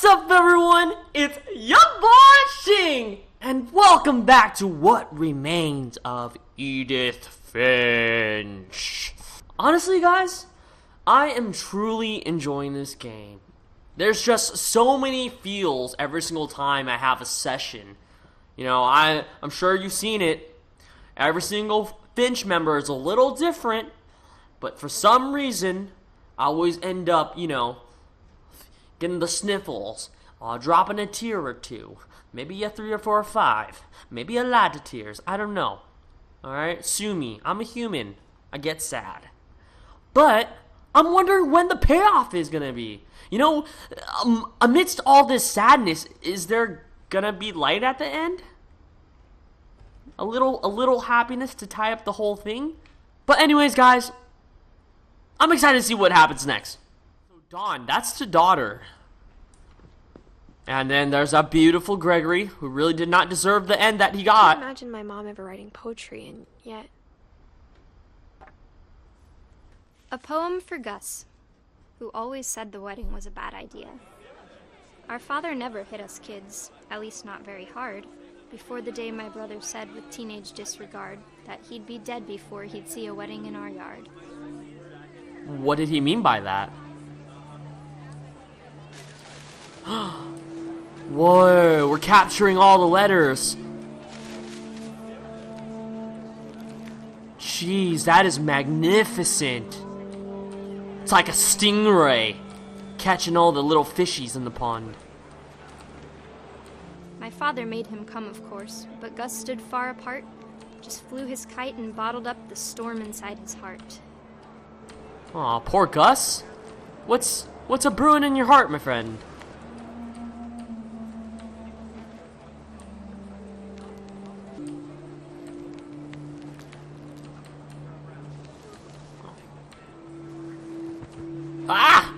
up, everyone? It's your boy Shing, and welcome back to What Remains of Edith Finch. Honestly, guys, I am truly enjoying this game. There's just so many feels every single time I have a session. You know, I'm sure you've seen it. Every single Finch member is a little different, but for some reason, I always end up, you know, getting the sniffles, dropping a tear or two, maybe a 3 or 4 or 5, maybe a lot of tears, I don't know. Alright, sue me, I'm a human, I get sad. But, I'm wondering when the payoff is gonna be. You know, amidst all this sadness, is there gonna be light at the end? A little happiness to tie up the whole thing? But anyways, guys, I'm excited to see what happens next. Dawn, that's the daughter. And then there's a beautiful Gregory, who really did not deserve the end that he got. I can't imagine my mom ever writing poetry, and yet... A poem for Gus, who always said the wedding was a bad idea. Our father never hit us kids, at least not very hard, before the day my brother said with teenage disregard that he'd be dead before he'd see a wedding in our yard. What did he mean by that? Whoa, we're capturing all the letters. Jeez, that is magnificent. It's like a stingray catching all the little fishies in the pond. My father made him come, of course, but Gus stood far apart, just flew his kite and bottled up the storm inside his heart. Aw, poor Gus. What's a brewing in your heart, my friend? Ah!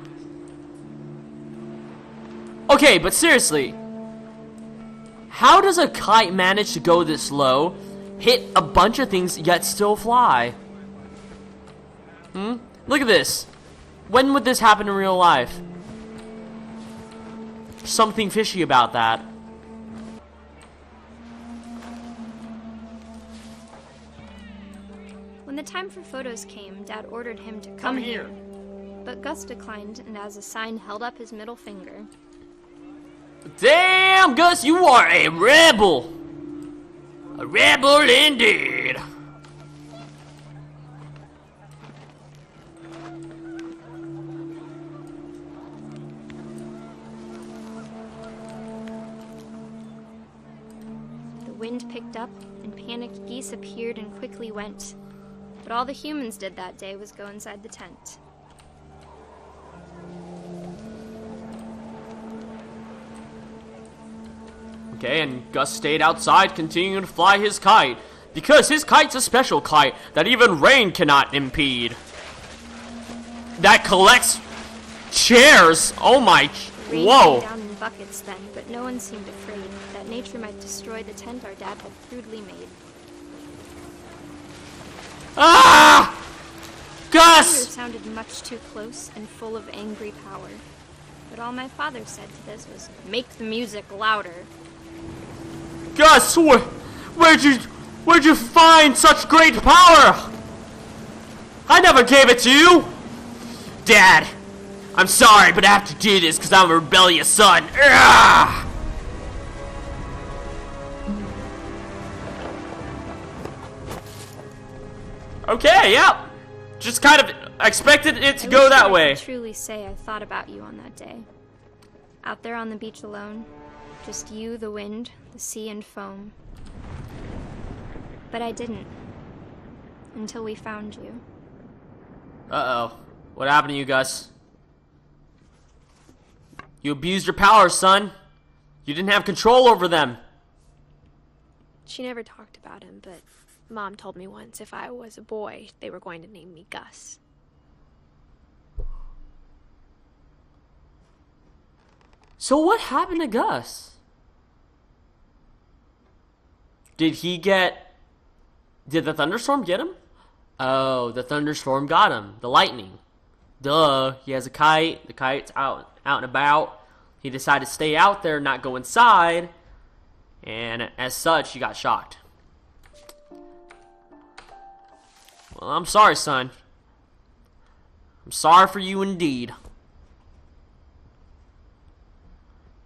Okay, but seriously, how does a kite manage to go this low, hit a bunch of things, yet still fly? Look at this. When would this happen in real life? Something fishy about that. When the time for photos came, Dad ordered him to come here. But Gus declined, and as a sign held up his middle finger. Damn, Gus, you are a rebel! A rebel indeed! The wind picked up, and panicked geese appeared and quickly went. But all the humans did that day was go inside the tent. Okay, and Gus stayed outside, continuing to fly his kite, because his kite's a special kite that even rain cannot impede. That collects chairs. Oh my! Rain Whoa! came down in buckets then, but no one seemed afraid that nature might destroy the tent our dad had crudely made. Ah! Thunder Gus! sounded much too close and full of angry power. But all my father said to this was, "Make the music louder." Gus, where'd you find such great power? I never gave it to you! Dad, I'm sorry, but I have to do this because I'm a rebellious son. Ugh! Okay, yeah. Just kind of expected it to go that way. I can truly say I thought about you on that day. Out there on the beach alone, just you, the wind, the sea, and foam. But I didn't. Until we found you. Uh-oh. What happened to you, Gus? You abused your powers, son. You didn't have control over them. She never talked about him, but Mom told me once if I was a boy, they were going to name me Gus. So what happened to Gus? Did the thunderstorm get him? Oh, the thunderstorm got him. The lightning. Duh, he has a kite. The kite's out and about. He decided to stay out there, not go inside, and as such, he got shocked. Well, I'm sorry, son. I'm sorry for you indeed.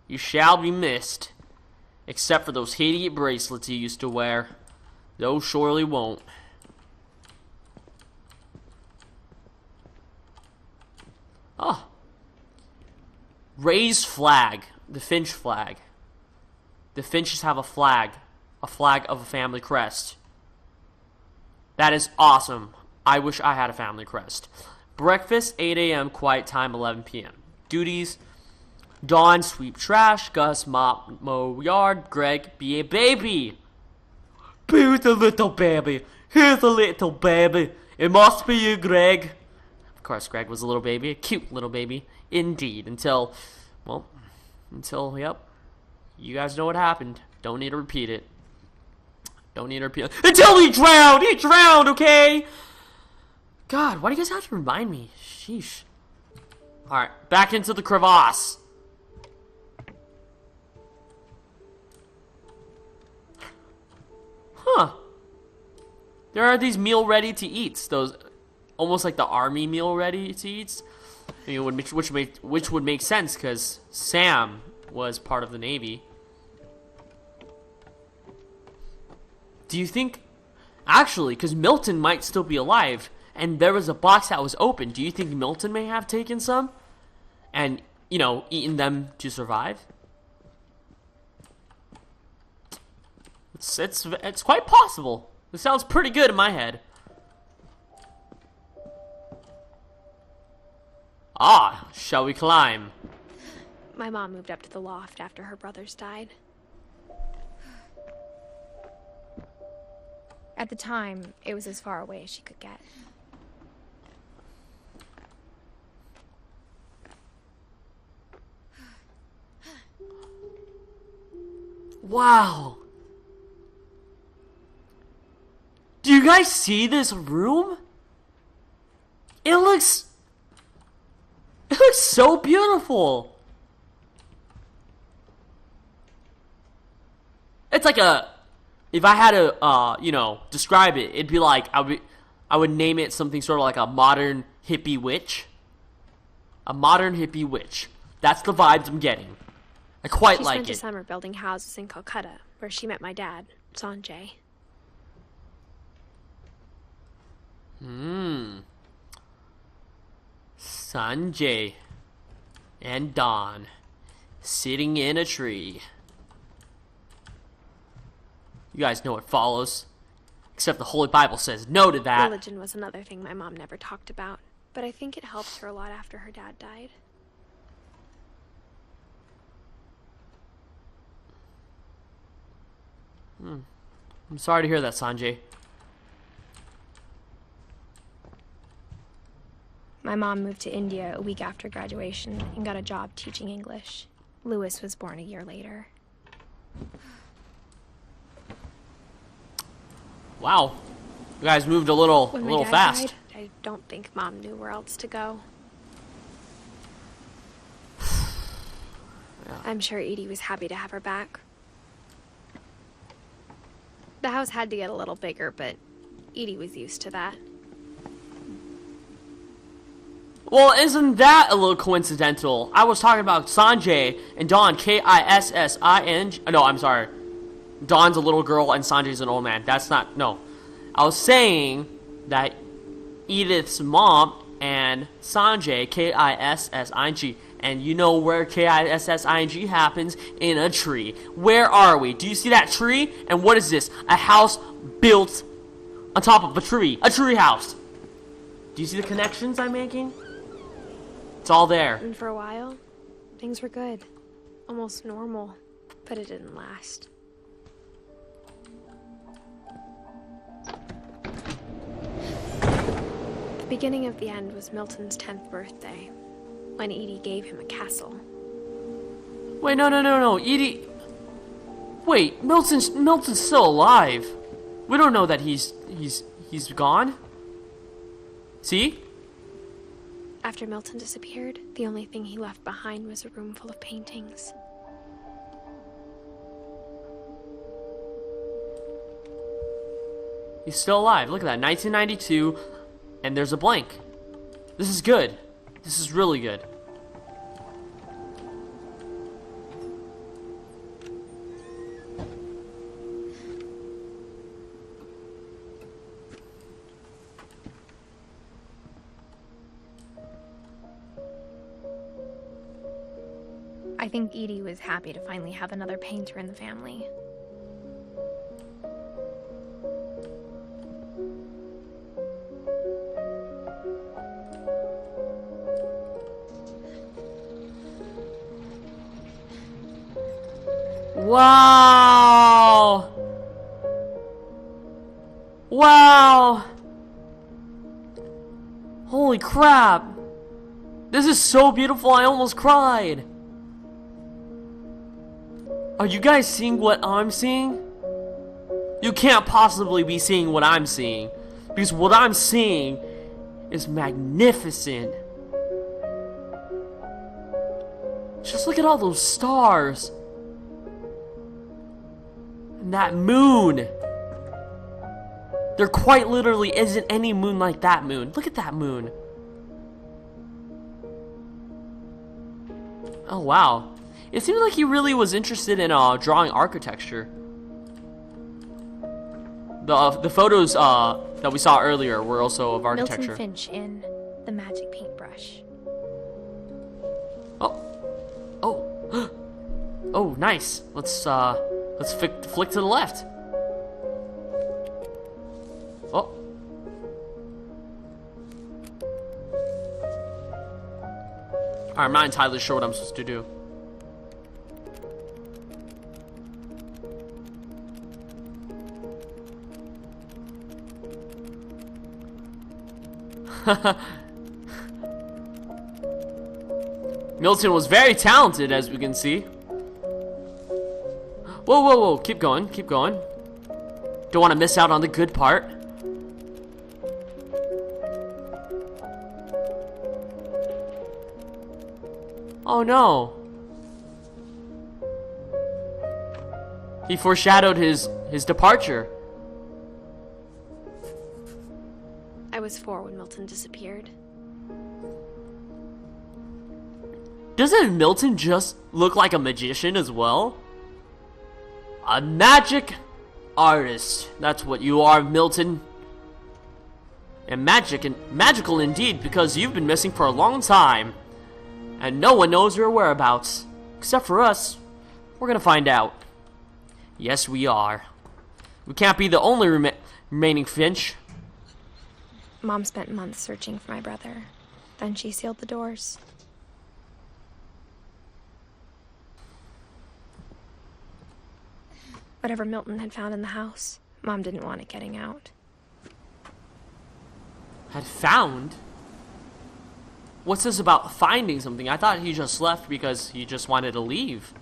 You shall be missed, except for those hideous bracelets you used to wear. Those surely won't. Oh. Raised flag. The Finch flag. The Finches have a flag. A flag of a family crest. That is awesome. I wish I had a family crest. Breakfast, 8 a.m. Quiet time, 11 p.m. Duties: Dawn, sweep trash. Gus, mop, mow yard. Greg, be a baby. Be the little baby. Here's a little baby. It must be you, Greg. Of course, Greg was a little baby. A cute little baby. Indeed. Until, yep. You guys know what happened. Don't need to repeat it. Don't need to repeat it. Until he drowned! He drowned, okay? God, why do you guys have to remind me? Sheesh. Alright, back into the crevasse. Huh. There are these meal ready to eats. Those, almost like the army meal ready to eats. I mean, which would make sense because Sam was part of the Navy. Do you think, actually, because Milton might still be alive, and there was a box that was open, do you think Milton may have taken some and, you know, eaten them to survive? It's quite possible. This sounds pretty good in my head. Ah, shall we climb? My mom moved up to the loft after her brothers died. At the time, it was as far away as she could get. Wow. Do you guys see this room? It looks so beautiful. It's like if I had to, describe it, it'd be like, I would name it something sort of like a modern hippie witch. A modern hippie witch. That's the vibes I'm getting. I quite like it. She spent a summer building houses in Calcutta, where she met my dad, Sanjay. Sanjay and Dawn sitting in a tree. You guys know what follows. Except the Holy Bible says no to that. Religion was another thing my mom never talked about, but I think it helped her a lot after her dad died. I'm sorry to hear that, Sanjay. My mom moved to India a week after graduation and got a job teaching English. Lewis was born a year later. Wow. You guys moved a little fast. Died, I don't think Mom knew where else to go. Yeah. I'm sure Edie was happy to have her back. The house had to get a little bigger, but Edie was used to that. Well, isn't that a little coincidental? I was talking about Sanjay and Dawn, K-I-S-S-I-N... No, I'm sorry. Dawn's a little girl and Sanjay's an old man. That's not... No. I was saying that Edith's mom and Sanjay, K-I-S-S-I-N-G, and you know where K-I-S-S-I-N-G happens? In a tree. Where are we? Do you see that tree? And what is this? A house built on top of a tree. A tree house. Do you see the connections I'm making? It's all there. And for a while, things were good. Almost normal. But it didn't last. The beginning of the end was Milton's 10th birthday, when Edie gave him a castle. Wait, no. Edie... Wait, Milton's still alive. We don't know that he's gone. See? After Milton disappeared, the only thing he left behind was a room full of paintings. He's still alive. Look at that. 1992, and there's a blank. This is good. This is really good. I think Edie was happy to finally have another painter in the family. Wow! Wow! Holy crap! This is so beautiful, I almost cried! Are you guys seeing what I'm seeing? You can't possibly be seeing what I'm seeing, because what I'm seeing is magnificent. Just look at all those stars. And that moon. There quite literally isn't any moon like that moon. Look at that moon. Oh wow. It seems like he really was interested in drawing architecture. The photos that we saw earlier were also of architecture. Milton Finch in The Magic Paintbrush. Oh. Oh. Oh, nice. Let's flick to the left. Oh. Alright, I'm not entirely sure what I'm supposed to do. Milton was very talented, as we can see. Whoa, whoa, whoa. Keep going, keep going. Don't want to miss out on the good part. Oh no. He foreshadowed his departure. I was 4 when Milton disappeared. Doesn't Milton just look like a magician as well? A magic artist. That's what you are, Milton. And magical indeed, because you've been missing for a long time. And no one knows your whereabouts. Except for us. We're gonna find out. Yes, we are. We can't be the only remaining Finch. Mom spent months searching for my brother. Then she sealed the doors. Whatever Milton had found in the house, Mom didn't want it getting out. Had found? What's this about finding something? I thought he just left because he just wanted to leave.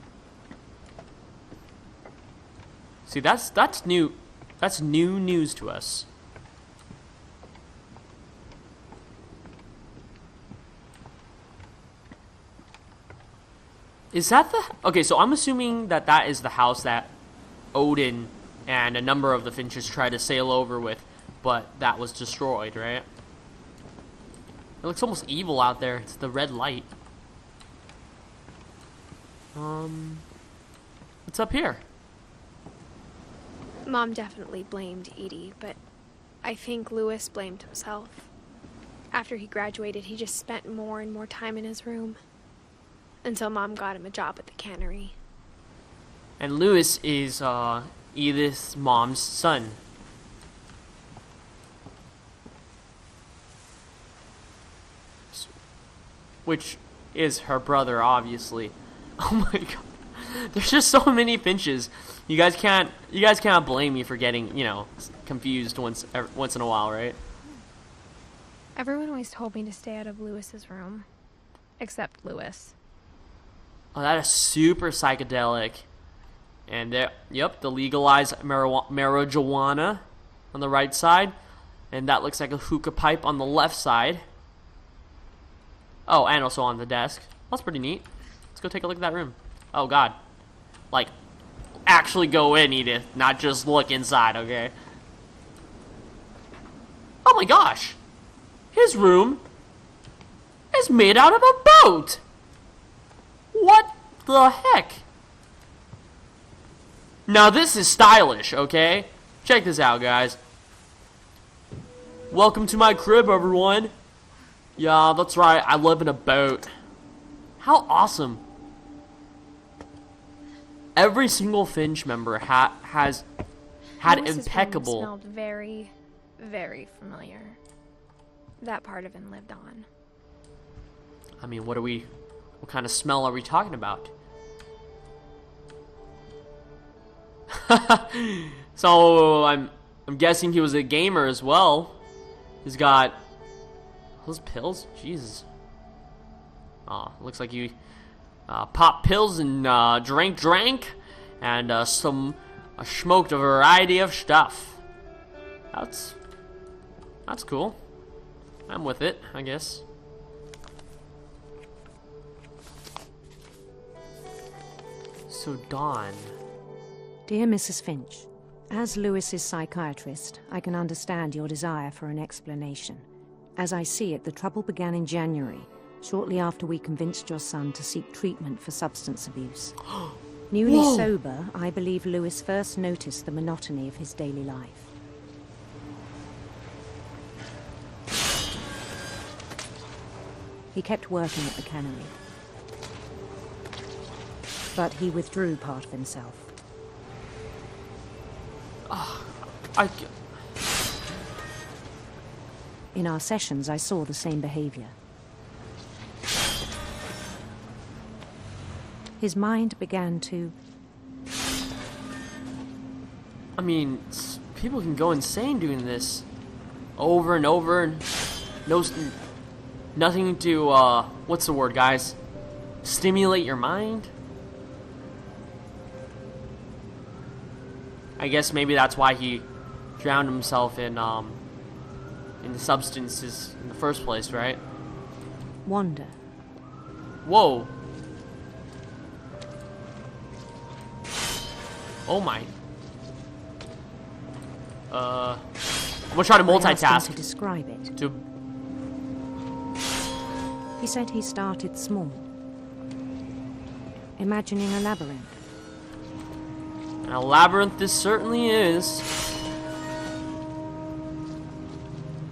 See, that's new. That's new news to us. Is that the... Okay, so I'm assuming that that is the house that Odin and a number of the Finches tried to sail over with, but that was destroyed, right? It looks almost evil out there. It's the red light. What's up here? Mom definitely blamed Edie, but I think Louis blamed himself. After he graduated, he just spent more and more time in his room. Until Mom got him a job at the cannery. And Louis is Edith's mom's son. Which is her brother, obviously. Oh my god. There's just so many Finches. You guys can't blame me for getting, you know, confused once in a while, right? Everyone always told me to stay out of Louis's room. Except Louis. Oh, that is super psychedelic. And there, yep, the legalized marijuana on the right side. And that looks like a hookah pipe on the left side. Oh, and also on the desk. That's pretty neat. Let's go take a look at that room. Oh, God. Like, actually go in, Edith. Not just look inside, okay? Oh, my gosh. His room is made out of a boat. What the heck? Now, this is stylish, okay? Check this out, guys. Welcome to my crib, everyone. Yeah, that's right. I live in a boat. How awesome. Every single Finch member has had Lewis's impeccable... room smelled very, very familiar. That part of him lived on. I mean, what kind of smell are we talking about? So, I'm guessing he was a gamer as well. He's got those pills? Jesus. Looks like you popped pills and drank, and smoked a variety of stuff. That's cool. I'm with it, I guess. So, Dawn. Dear Mrs. Finch, as Lewis's psychiatrist, I can understand your desire for an explanation. As I see it, the trouble began in January, shortly after we convinced your son to seek treatment for substance abuse. Newly Whoa. sober, I believe Lewis first noticed the monotony of his daily life. He kept working at the cannery, but he withdrew part of himself. In our sessions, I saw the same behavior. His mind began to... I mean, people can go insane doing this over and over, and nothing to, what's the word, guys? Stimulate your mind? I guess maybe that's why he drowned himself in the substances in the first place, right? wander. Whoa. Oh my. I'm gonna try to I asked him multitask. to describe it. To He said he started small, imagining a labyrinth. and a labyrinth this certainly is.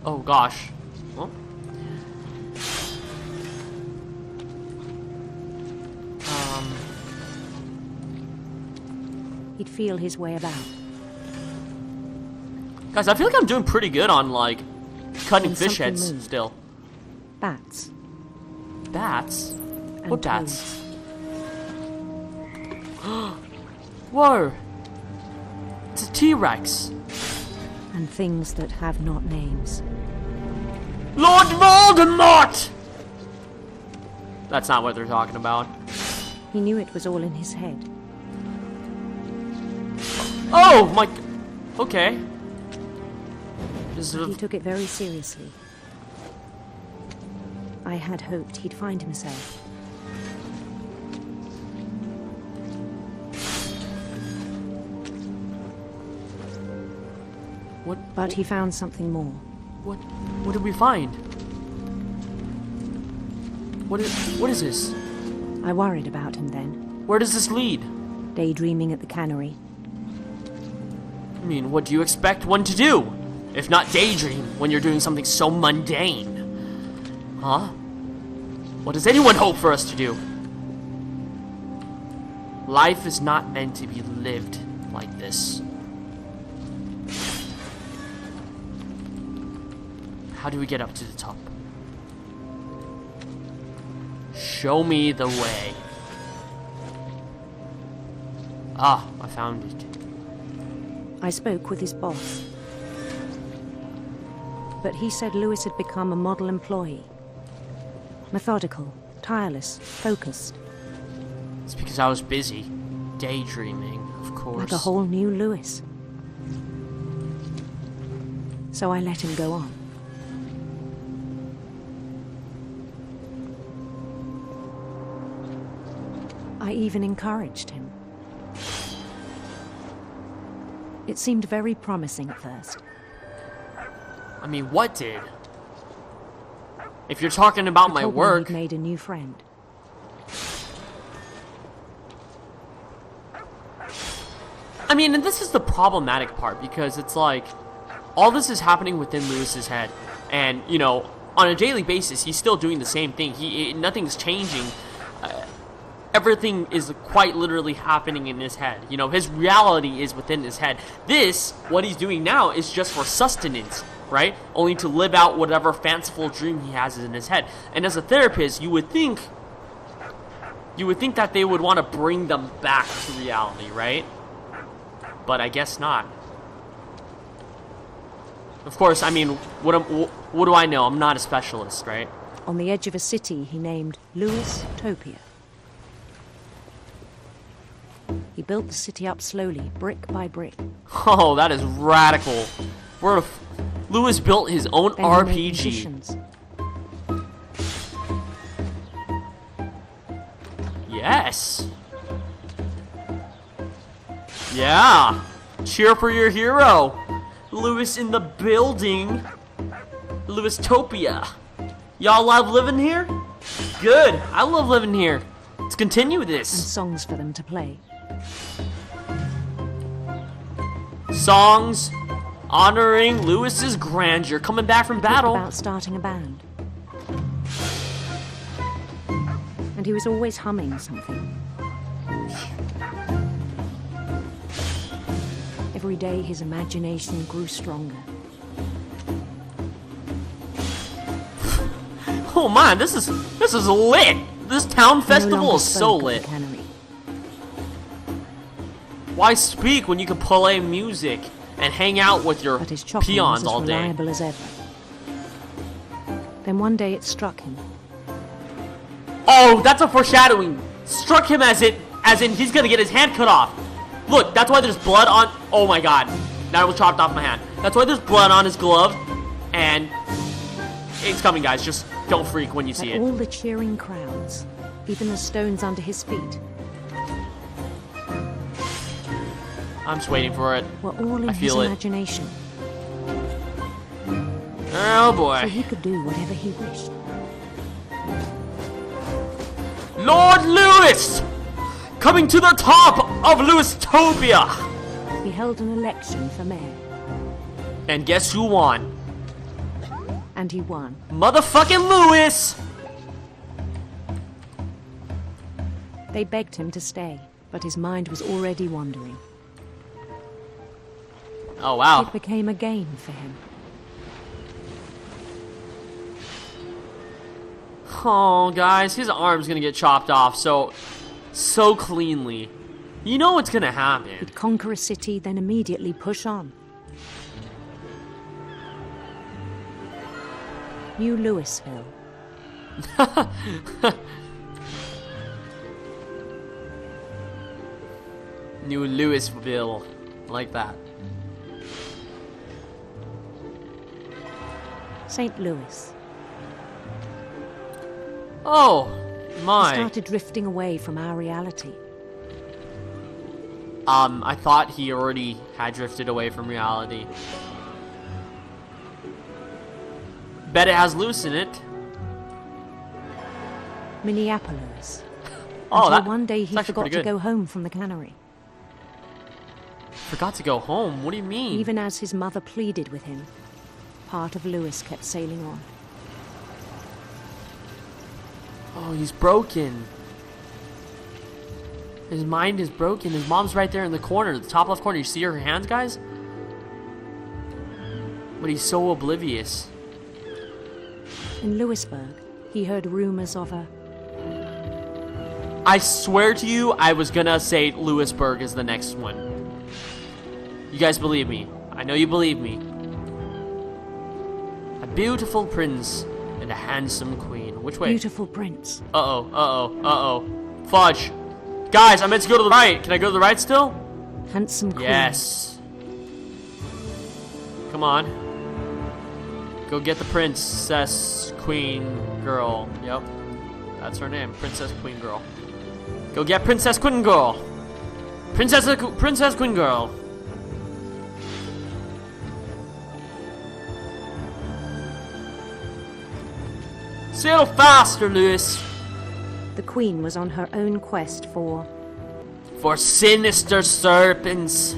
Oh gosh. Well. He'd feel his way about. Guys, I feel like I'm doing pretty good on like cutting When fish something heads moved. still. Bats. Bats? And What bats? toads. Whoa! It's a T-Rex. And things that have not names. Lord Voldemort! That's not what they're talking about. He knew it was all in his head. Oh my! Okay. This He is took it very seriously. I had hoped he'd find himself. what? But he found something more. What did we find? What is this? I worried about him then, Where does this lead? daydreaming at the cannery. I mean, what do you expect one to do? If not daydream when you're doing something so mundane? Huh? What does anyone hope for us to do? Life is not meant to be lived like this. How do we get up to the top? Show me the way. Ah, I found it. I spoke with his boss. But he said Lewis had become a model employee. Methodical, tireless, focused. It's because I was busy. Daydreaming, of course. Like a whole new Lewis. So I let him go on. I even encouraged him. It seemed very promising at first. I mean, what did? If you're talking about He my told me work... he'd made a new friend. I mean, and this is the problematic part, because it's like, all this is happening within Lewis's head, and, you know, on a daily basis, he's still doing the same thing. Nothing's changing. Everything is quite literally happening in his head. You know, his reality is within his head. This, what he's doing now, is just for sustenance, right? Only to live out whatever fanciful dream he has in his head. And as a therapist, you would think that they would want to bring them back to reality, right? But I guess not. Of course, I mean, what do I know? I'm not a specialist, right? On the edge of a city he named Lewis-topia. He built the city up slowly, brick by brick. Oh, that is radical. Lewis built his own Then he made RPG. conditions. Yes. Yeah. Cheer for your hero. Lewis in the building. Lewis-topia. Y'all love living here? Good. I love living here. Let's continue And this. songs for them to play. Songs honoring Lewis's grandeur coming back from battle. About starting a band. And he was always humming something. Every day his imagination grew stronger. Oh man, this is lit. This town He no festival longer is so spoke at lit. the cannery. Why speak when you can play music and hang out with your But his chopping peons was as all day? reliable as ever. Then one day it struck him. Oh, that's a foreshadowing. Struck him as in he's gonna get his hand cut off. Look, that's why there's blood on. Oh my god, that was chopped off my hand. That's why there's blood on his glove, and it's coming, guys. Just don't freak when you see At it. all the cheering crowds, even the stones under his feet, I'm just waiting for it. were all in I his feel it. imagination. Oh So boy, he could do whatever he wished. Lord Lewis, coming to the top of Lewis-topia. He held an election for mayor, And guess who won? and he won. Motherfucking Lewis! They begged him to stay, but his mind was already wandering. Oh wow. It became a game for him. Oh, guys, his arm's gonna get chopped off so cleanly. You know what's gonna happen. He'd conquer a city, then immediately push on. New Louisville. New Louisville. Like that. St. Louis. Oh, He my. started drifting away from our reality. I thought he already had drifted away from reality. Bet it has Lewis in it. Minneapolis. Oh, Until that, one day he that's actually forgot pretty to good. go home from the cannery. Forgot to go home? What do you mean? Even as his mother pleaded with him, part of Lewis kept sailing on. Oh, he's broken. His mind is broken. His mom's right there in the corner, the top left corner. You see her hands, guys? But he's so oblivious. In Lewisburg, he heard rumors of a I swear to you, I was gonna say Lewisburg is the next one. You guys believe me. I know you believe me. A beautiful prince and a handsome queen. Which way? beautiful prince. Uh-oh, uh-oh, uh-oh. Fudge. Guys, I meant to go to the right. Can I go to the right still? Handsome queen. Yes. Come on. Go get the princess, queen, girl. Yep. That's her name. Princess, queen, girl. Go get Princess Queen Girl. Princess Queen Girl. Sail faster, Lewis. The Queen was on her own quest for sinister serpents.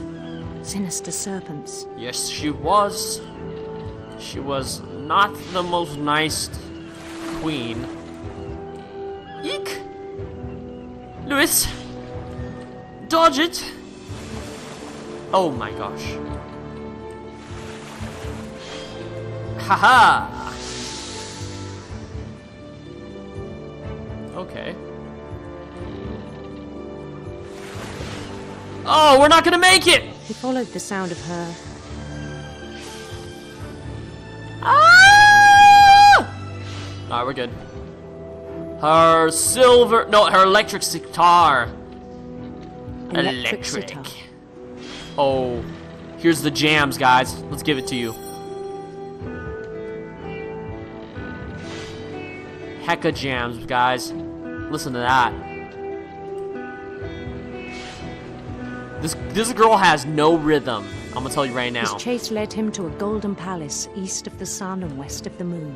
sinister serpents. Yes, she was. She was not the most nice queen. Eek! Lewis! Dodge it! Oh my gosh. Haha! Okay. Oh, we're not gonna make it! He followed the sound of her. Ah! Alright, we're good. Her silver... No, her electric sitar. Electric sitar. Oh. Here's the jams, guys. Let's give it to you. Hecka jams, guys. Listen to that. This girl has no rhythm. I'm gonna tell you right now. His chase led him to a golden palace east of the sun and west of the moon.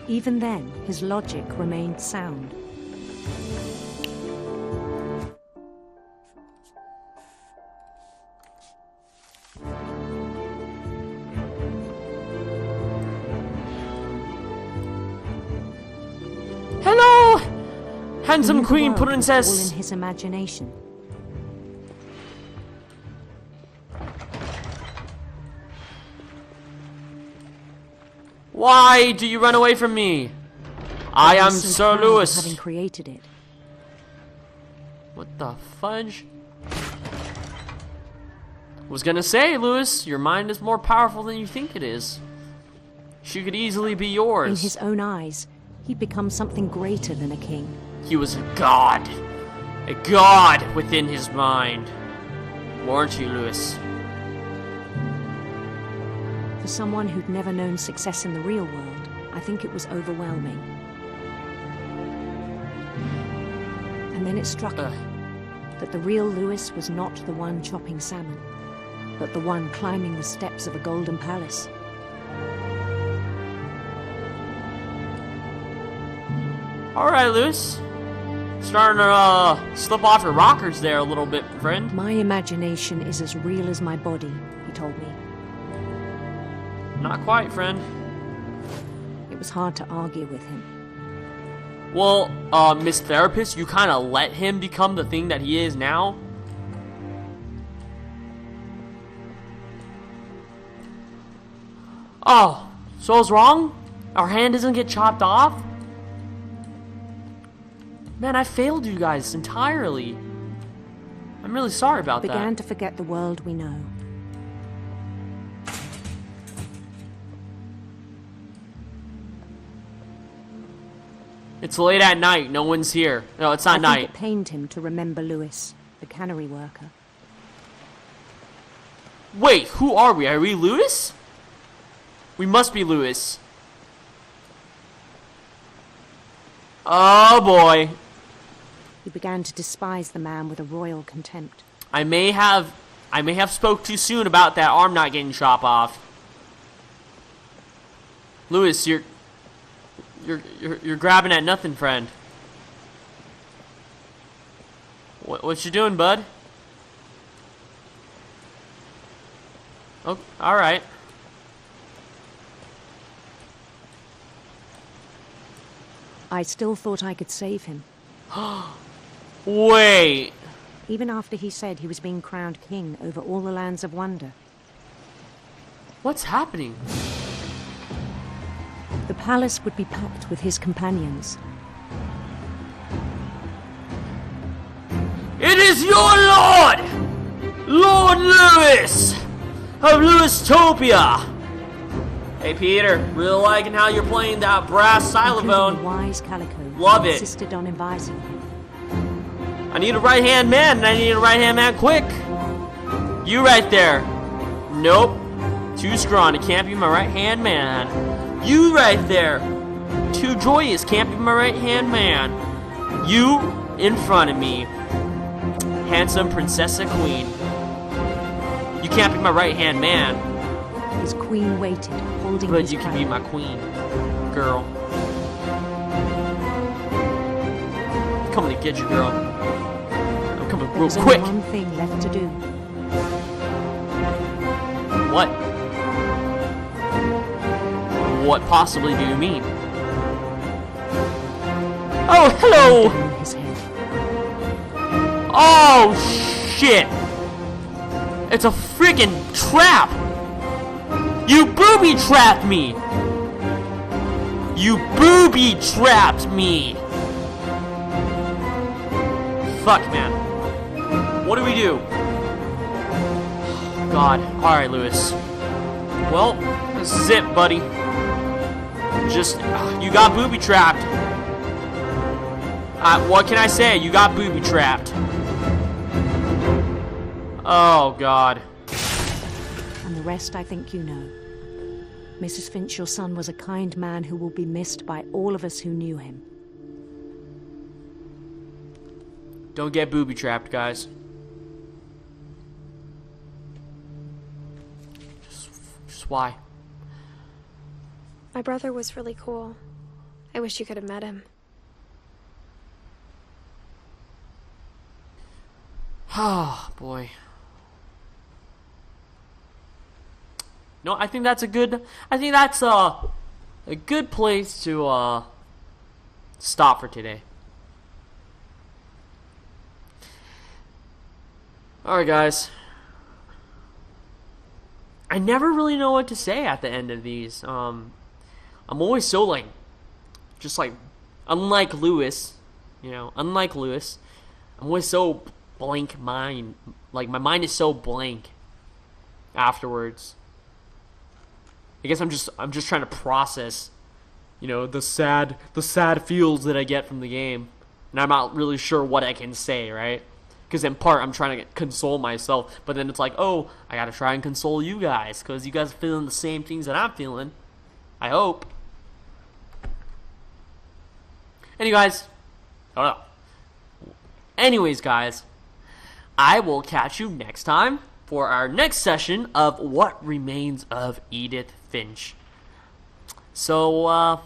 Even then, his logic remained sound. Hello, handsome He knew the queen world was princess. all in his imagination. Why do you run away from me? I am was so Sir proud of Lewis. having created it. What the fudge? Was gonna say, Lewis, your mind is more powerful than you think it is. She could easily be In yours. his own eyes, he'd become something greater than a king. He was a god within his mind. Weren't you, Lewis? For someone who'd never known success in the real world, I think it was overwhelming. And then it struck him that the real Lewis was not the one chopping salmon, but the one climbing the steps of a golden palace. Alright, Lewis. Starting to slip off your rockers there a little bit, friend. My imagination is as real as my body, he told me. Not quite, friend. It was hard to argue with him. Well, Miss Therapist, you kind of let him become the thing that he is now. Oh, so I was wrong? Our hand doesn't get chopped off? Man, I failed you guys entirely. I'm really sorry about Began that. to forget the world we know. It's late at night. No one's here. No, it's not I think night. it pained him to remember Lewis, the cannery worker. Wait, who are we? Are we Lewis? We must be Lewis. Oh boy. He began to despise the man with a royal contempt. I may have spoke too soon about that arm not getting chopped off. Lewis, you're grabbing at nothing, friend. What you doing, bud? Oh, all right. I still thought I could save him. Wait. Even after he said he was being crowned king over all the lands of wonder. What's happening? The palace would be packed with his companions. It is your lord! Lord Lewis! Of Lewistopia! Hey Peter, really liking how you're playing that brass Including the xylophone. wise Calico, Love who it. insisted on advising him. I need a right-hand man, and I need a right-hand man quick. You right there. Nope. Too scrawny, can't be my right-hand man. You right there. too joyous, can't be my right-hand man. You in front of me, handsome princessa queen. You can't be my right-hand man. His queen waited, holding But his you can be my queen, girl. I'm coming to get you, girl. I'm coming real There's quick. only one thing left to do. What? What possibly do you mean? Oh, hello! Down his head. Oh, shit! It's a freaking trap! You booby trapped me! You booby trapped me! Fuck, man. What do we do? God. Alright, Lewis. Well, this is it, buddy. Just, you got booby trapped. What can I say? You got booby trapped. Oh, God. And the rest I think you know. Mrs. Finch, your son was a kind man who will be missed by all of us who knew him. Don't get booby trapped, guys. Just why? My brother was really cool. I wish you could have met him. Oh, boy. No, I think that's a good place to stop for today. Alright, guys. I never really know what to say at the end of these. I'm always so unlike Lewis, unlike Lewis, I'm always so blank mind. Like, my mind is so blank afterwards. I guess I'm just trying to process, the sad feels that I get from the game, and I'm not really sure what I can say, right? Because in part I'm trying to console myself, but then it's like, oh, I gotta try and console you guys, because you guys are feeling the same things that I'm feeling. I hope. Anyways, guys, I will catch you next time for our next session of What Remains of Edith Finch. So,